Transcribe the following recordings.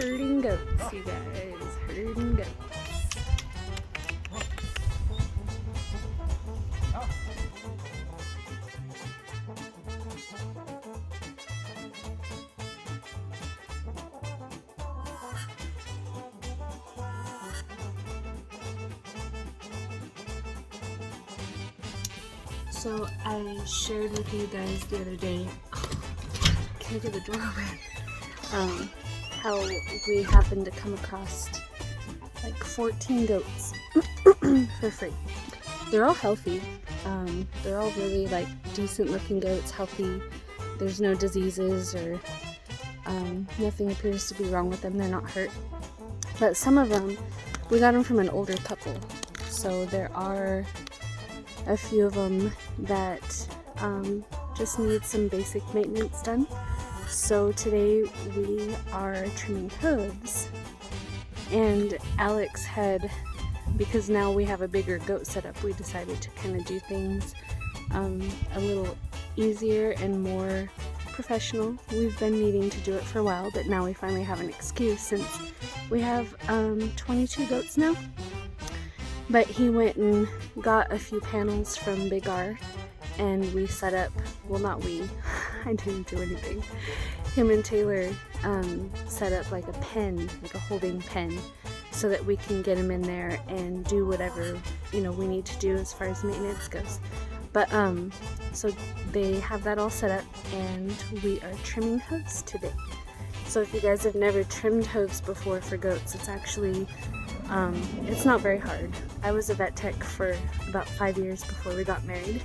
herding goats, you guys. Herding goats. So I shared with you guys the other day, can I get the door open? How we happened to come across like 14 goats for free. They're all healthy. They're all really like decent looking goats, healthy. There's no diseases or nothing appears to be wrong with them. They're not hurt. But some of them, we got them from an older couple. So there are a few of them that just need some basic maintenance done. So today we are trimming hooves, and Alex had, because now we have a bigger goat setup, we decided to kind of do things a little easier and more professional. We've been needing to do it for a while, but now we finally have an excuse since we have 22 goats now. But he went and got a few panels from Big R, and we set up, well, not we, I didn't do anything. Him and Taylor set up like a pen, like a holding pen, so that we can get him in there and do whatever, you know, we need to do as far as maintenance goes. But so they have that all set up, and we are trimming hooves today. So if you guys have never trimmed hooves before for goats, it's actually it's not very hard. I was a vet tech for about 5 years before we got married,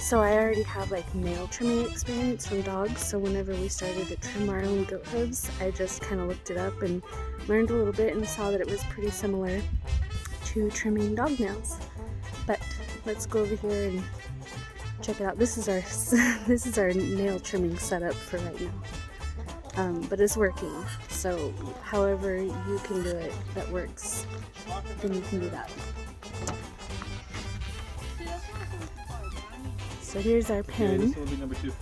so I already have like nail trimming experience from dogs. So whenever we started to trim our own goat hooves, I just kind of looked it up and learned a little bit and saw that it was pretty similar to trimming dog nails. But let's go over here and check it out. This is our nail trimming setup for right now. But it's working. So however you can do it that works, then you can do that. So here's our pen. Yeah, this will be number 2.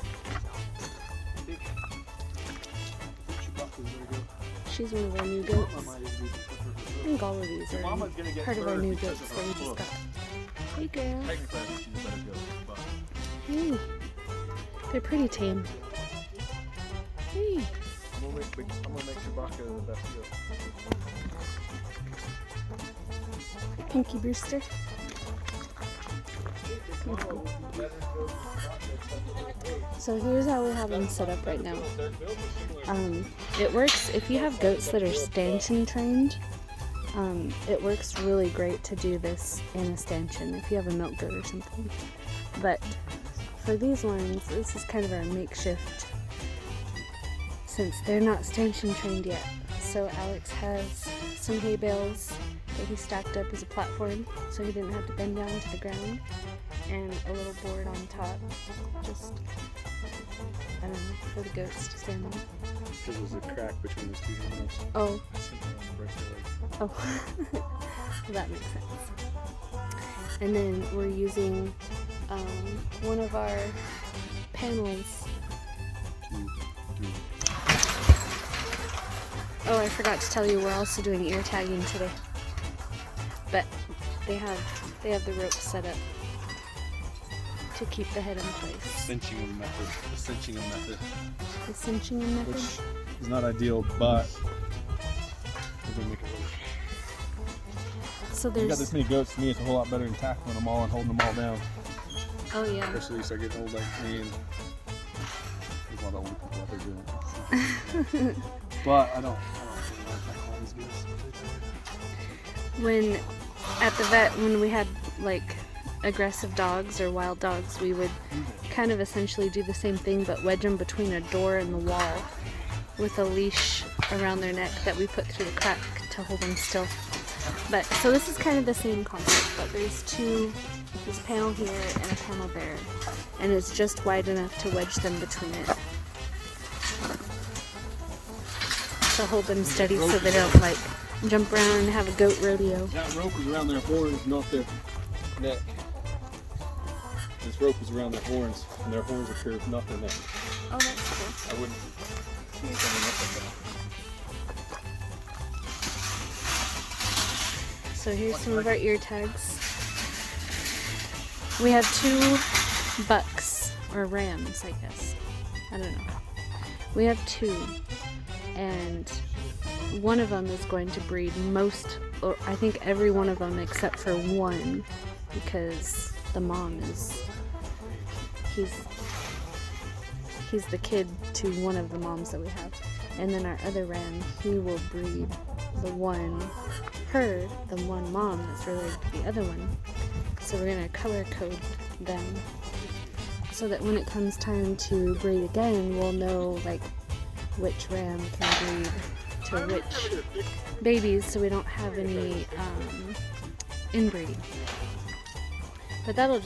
She's one of our new goats. I think all of these are part of our new goats that we just got. Hey girl. Hey. They're pretty tame. Hey. I'm gonna make Chewbacca the best goat. Pinky Brewster. So here's how we have them set up right now. It works if you have goats that are stanchion trained. It works really great to do this in a stanchion if you have a milk goat or something. But for these ones, this is kind of our makeshift since they're not stanchion trained yet. So Alex has some hay bales that he stacked up as a platform so he didn't have to bend down to the ground, and a little board on top, just, I don't know, for the goats to stand on. Because there's a crack between those two handles. Oh. Oh. Well, that makes sense. And then we're using one of our panels. 2, 3. Oh, I forgot to tell you, we're also doing ear tagging today. But they have the rope set up to keep the head in place. Cinching method. The cinching method. The cinching method? Which is not ideal, but we're gonna make it work. So You got this many goats, to me it's a whole lot better than tackling them all and holding them all down. Oh yeah. Especially you start getting old like me, and there's a lot of old people out there doing it. But I don't really want to tackle all these goats. When at the vet, when we had like aggressive dogs or wild dogs, we would kind of essentially do the same thing, but wedge them between a door and the wall with a leash around their neck that we put through the crack to hold them still. But so this is kind of the same concept, but there's this panel here and a panel there, and it's just wide enough to wedge them between it to hold them steady so they don't like jump around and have a goat rodeo. That rope is around their horns, not their neck. This rope is around their horns, and their horns are curved, not their neck. Oh, that's cool. I wouldn't coming up like that. So here's some of our ear tags. We have 2 bucks, or rams, I guess. I don't know. We have 2, and one of them is going to breed most, or I think every one of them except for one, because the mom is, he's the kid to one of the moms that we have. And then our other ram, he will breed the one mom that's related to the other one. So we're gonna color code them so that when it comes time to breed again, we'll know like which ram can breed to which babies, so we don't have any inbreeding. But that'll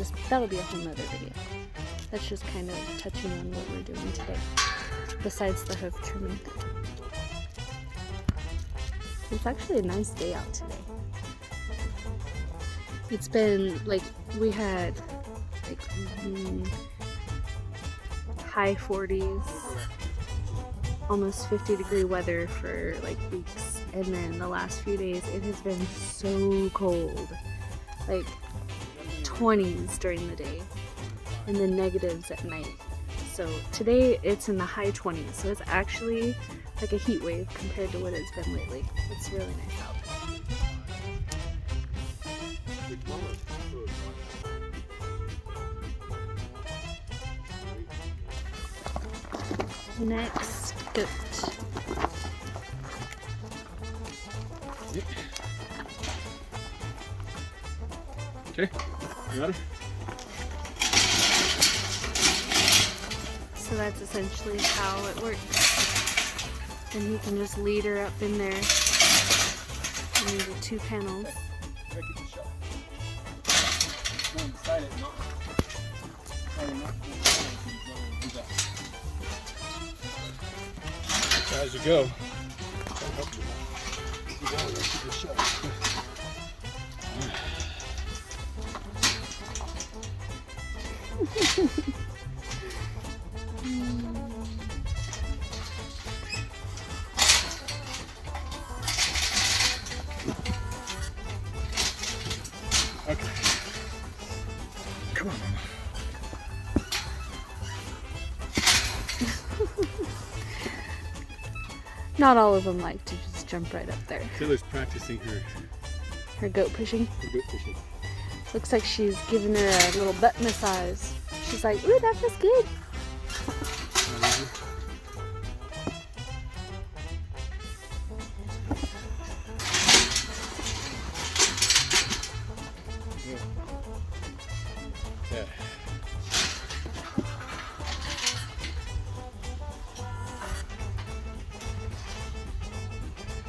be a whole nother video. That's just kind of touching on what we're doing today, besides the hoof trimming. It's actually a nice day out today. It's been like, we had like high 40s, almost 50-degree weather for like weeks, and then the last few days it has been so cold, like 20s during the day and then negatives at night. So today it's in the high 20s, so it's actually like a heat wave compared to what it's been lately. It's really nice out. Next goat. Okay, you got her? So that's essentially how it works. And you can just lead her up in there. And the 2 panels. As you go. Okay. Come on, Mama. Not all of them like to just jump right up there. Taylor's practicing Her goat pushing. her goat pushing. Looks like she's giving her a little butt massage. She's like, ooh, that feels good. Yeah.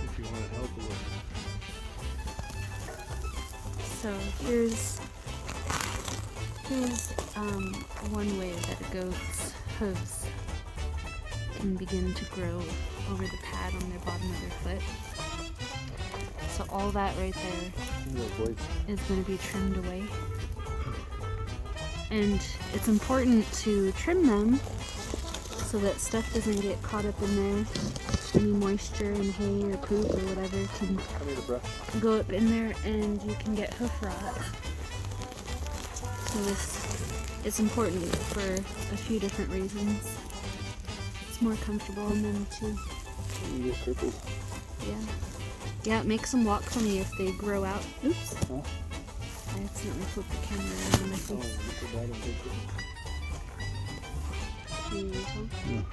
If you want to help a little. So here's one way that a goat's hooves can begin to grow over the pad on their bottom of their foot. So all that right there is going to be trimmed away. And it's important to trim them so that stuff doesn't get caught up in there. Any moisture and hay or poop or whatever can go up in there and you can get hoof rot. So it's important for a few different reasons. It's more comfortable on them too. You get crippled. Yeah. Yeah, it makes them walk funny if they grow out. Oops. Huh? I accidentally flipped the camera around in my face. Can you tell? Yeah.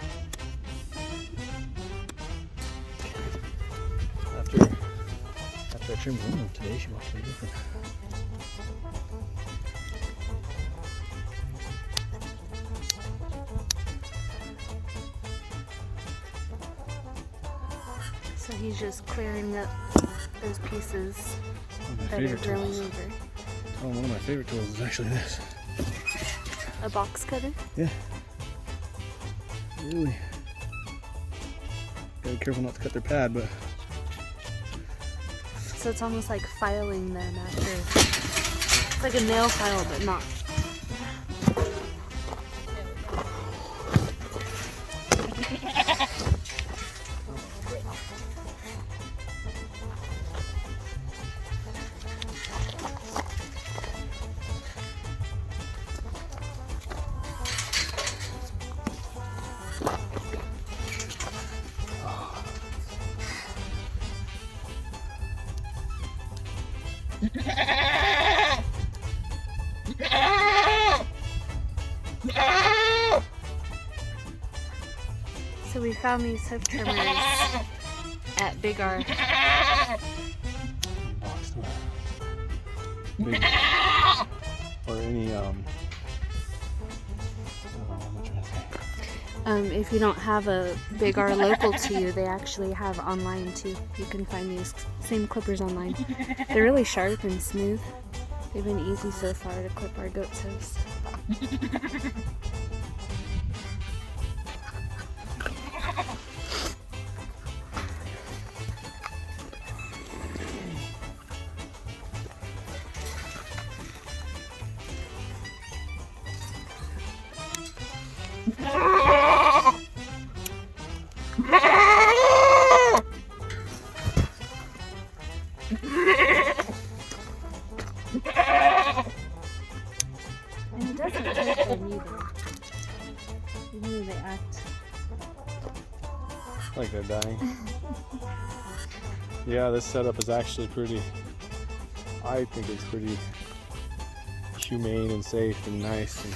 After I trimmed one of today, she walked way different. So he's just clearing up those pieces One of my that are favorite growing tools. over. Oh, one of my favorite tools is actually this. A box cutter? Yeah. Really. Gotta be careful not to cut their pad, but So it's almost like filing them after. It's like a nail file, but not. So we found these hoof trimmers at Big R. Boxed them. Big, or any what am I trying to say? If you don't have a Big R local to you, they actually have online too. You can find these same clippers online. They're really sharp and smooth. They've been easy so far to clip our goat's hooves. And it doesn't hurt them either. Even though they act Like they're dying. Yeah, this setup is actually pretty, I think it's pretty humane and safe and nice. And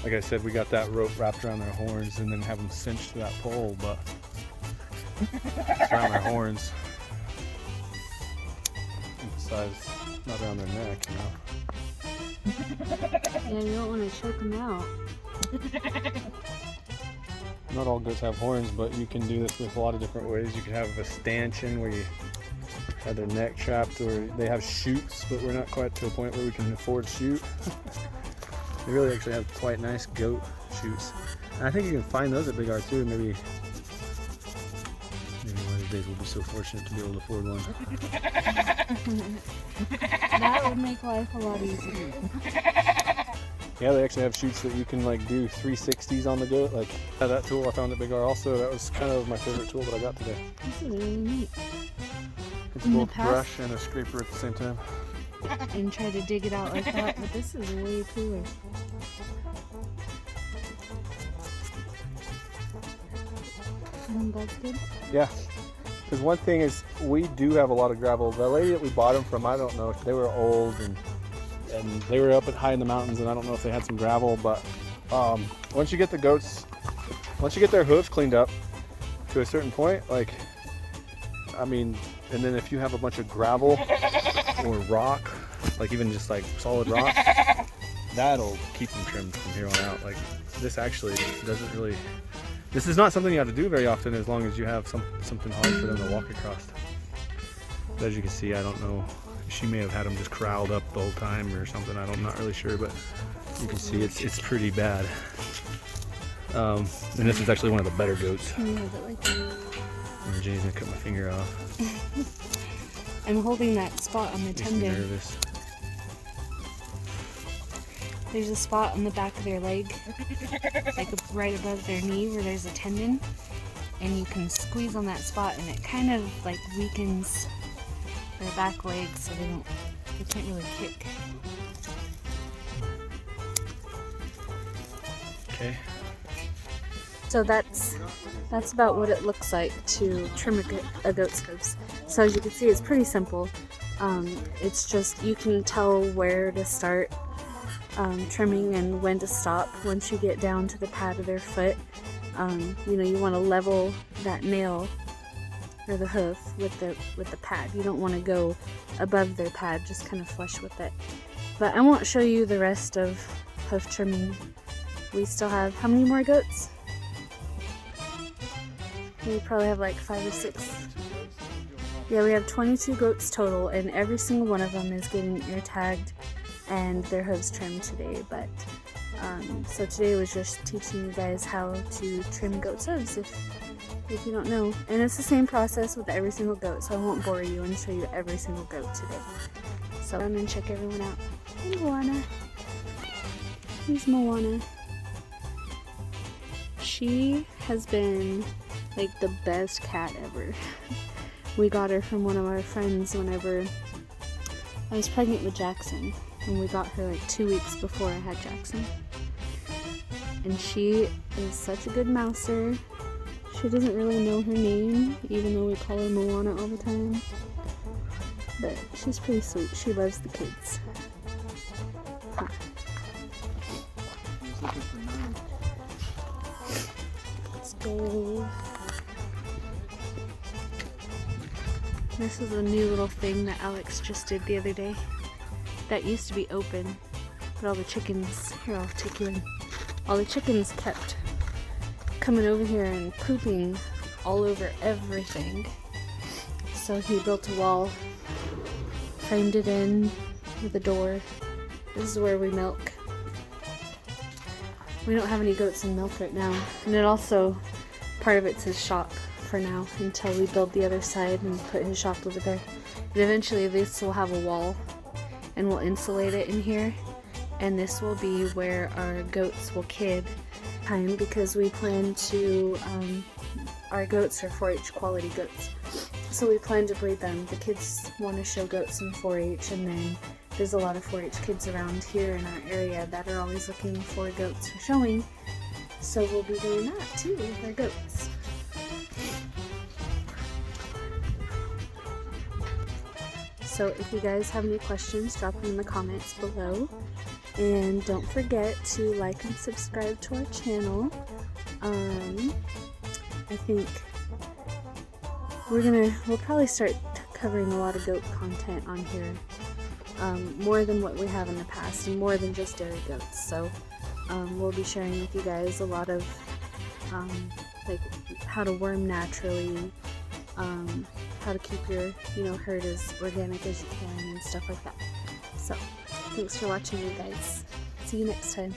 like I said, we got that rope wrapped around their horns and then have them cinched to that pole, but it's around their horns. Emphasize not around their neck, you know. Yeah, you don't want to choke them out. Not all goats have horns, but you can do this with a lot of different ways. You can have a stanchion where you have their neck trapped, or they have chutes, but we're not quite to a point where we can afford a chute. They really actually have quite nice goat chutes. And I think you can find those at Big R too. Maybe one of these days we'll be so fortunate to be able to afford one. That would make life a lot easier. Yeah, they actually have chutes that you can like do 360s on the goat. Like that tool I found at Big R also. That was kind of my favorite tool that I got today. This is really neat. It's In the both past- brush and a scraper at the same time. And try to dig it out like that, but this is way cooler. That's good. Yeah, because one thing is we do have a lot of gravel. The lady that we bought them from, I don't know, they were old and they were up high in the mountains, and I don't know if they had some gravel, but once you get the goats, once you get their hooves cleaned up to a certain point, like, I mean, and then if you have a bunch of gravel or rock, like even just like solid rock, that'll keep them trimmed from here on out. Like this actually doesn't really, this is not something you have to do very often as long as you have something hard for them to walk across. But as you can see, I don't know, she may have had them just corralled up the whole time or something. I'm not really sure, but you can see it's pretty bad. And this is actually one of the better goats. Can you hold it like that? And Jenny's gonna cut my finger off. I'm holding that spot on the Makes me tendon. nervous. There's a spot on the back of their leg, like right above their knee where there's a tendon, and you can squeeze on that spot and it kind of like weakens their back legs so they can't really kick. Okay. So that's about what it looks like to trim a goat's hooves. So as you can see, it's pretty simple. It's just, you can tell where to start trimming and when to stop once you get down to the pad of their foot. You know, you want to level that nail or the hoof with the pad. You don't want to go above their pad, just kind of flush with it. But I won't show you the rest of hoof trimming. We still have, how many more goats? We probably have like 5 or 6. Yeah, we have 22 goats total, and every single one of them is getting ear tagged and their hooves trimmed today. But so today was just teaching you guys how to trim goats' hooves if you don't know. And it's the same process with every single goat, so I won't bore you and show you every single goat today. So I'm gonna check everyone out. Hey Moana. Here's Moana. She has been like the best cat ever. We got her from one of our friends whenever I was pregnant with Jackson, and we got her like 2 weeks before I had Jackson. And she is such a good mouser. She doesn't really know her name, even though we call her Moana all the time. But she's pretty sweet. She loves the kids. Huh. He's looking for 9. Let's go. This is a new little thing that Alex just did the other day. That used to be open, but all the chickens, here I'll take you in. All the chickens kept coming over here and pooping all over everything. So he built a wall, framed it in with a door. This is where we milk. We don't have any goats and milk right now. And it also, part of it's his shop for now until we build the other side and put his shop over there. And eventually this will have a wall and we'll insulate it in here. And this will be where our goats will kid time because we plan to, our goats are 4-H quality goats. So we plan to breed them. The kids want to show goats in 4-H, and then there's a lot of 4-H kids around here in our area that are always looking for goats for showing. So we'll be doing that too with our goats. So if you guys have any questions, drop them in the comments below. And don't forget to like and subscribe to our channel. I think we'll probably start covering a lot of goat content on here. More than what we have in the past, and more than just dairy goats. So we'll be sharing with you guys a lot of like how to worm naturally, how to keep your herd as organic as you can, and stuff like that. So thanks for watching, you guys. See you next time.